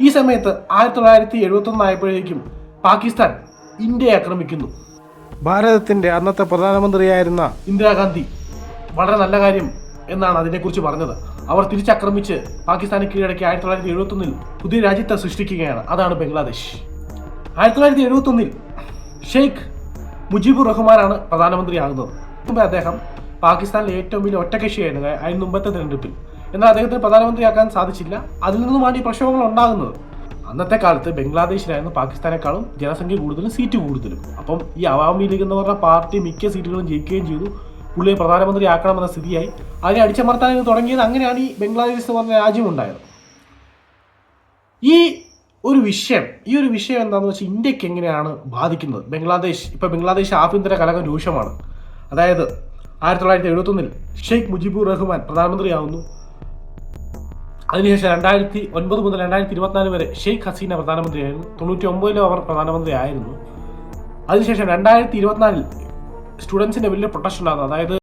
ഈ സമയത്ത് 1971 ആയപ്പോഴേക്കും പാകിസ്ഥാൻ ഇന്ത്യയെ ആക്രമിക്കുന്നു. ഭാരതത്തിന്റെ അന്നത്തെ പ്രധാനമന്ത്രിയായിരുന്ന ഇന്ദിരാഗാന്ധി വളരെ നല്ല കാര്യം എന്നാണ് അതിനെക്കുറിച്ച് പറഞ്ഞത്. അവർ തിരിച്ചാക്രമിച്ച് പാകിസ്ഥാനെ കീഴടക്കി 1971 പുതിയ രാജ്യത്തെ സൃഷ്ടിക്കുകയാണ്. അതാണ് ബംഗ്ലാദേശ്. 1971 ഷെയ്ഖ് മുജീബുർ റഹ്മാനാണ് പ്രധാനമന്ത്രിയാകുന്നത്. മുമ്പ് അദ്ദേഹം പാകിസ്ഥാനിലെ ഏറ്റവും വലിയ ഒറ്റകക്ഷിയായിരുന്നു അതിന് മുമ്പത്തെ തെരഞ്ഞെടുപ്പിൽ. എന്നാൽ അദ്ദേഹത്തിന് പ്രധാനമന്ത്രിയാക്കാൻ സാധിച്ചില്ല. അതിൽ നിന്നുമാണ് ഈ പ്രക്ഷോഭങ്ങൾ ഉണ്ടാകുന്നത്. അന്നത്തെ കാലത്ത് ബംഗ്ലാദേശിലായിരുന്നു പാകിസ്ഥാനേക്കാളും ജനസംഖ്യ കൂടുതലും സീറ്റ് കൂടുതലും. അപ്പം ഈ അവാമി ലീഗ് എന്ന് പറഞ്ഞ പാർട്ടി മിക്ക സീറ്റുകളും ജയിക്കുകയും ചെയ്തു. പുള്ളിയെ പ്രധാനമന്ത്രി ആക്കണമെന്ന സ്ഥിതിയായി. അതിനെ അടിച്ചമർത്താൻ തുടങ്ങിയത്. അങ്ങനെയാണ് ഈ ബംഗ്ലാദേശ് എന്ന് പറഞ്ഞ രാജ്യം ഉണ്ടായത്. ഈ ഒരു വിഷയം എന്താണെന്ന് വെച്ചാൽ ഇന്ത്യക്ക് എങ്ങനെയാണ് ബാധിക്കുന്നത്. ബംഗ്ലാദേശ് ആഭ്യന്തര കലകം രൂക്ഷമാണ്. അതായത് 1971 ഷെയ്ഖ് മുജീബുർ റഹ്മാൻ പ്രധാനമന്ത്രിയാവുന്നു. അതിനുശേഷം 2009 മുതൽ 2024 വരെ ഷെയ്ഖ് ഹസീന പ്രധാനമന്ത്രിയായിരുന്നു. 99 അവർ പ്രധാനമന്ത്രി ആയിരുന്നു. അതിനുശേഷം 2024 സ്റ്റുഡൻസിന്റെ വലിയ പ്രൊട്ടസ്റ്റ് ഉണ്ടാകുന്നു. അതായത്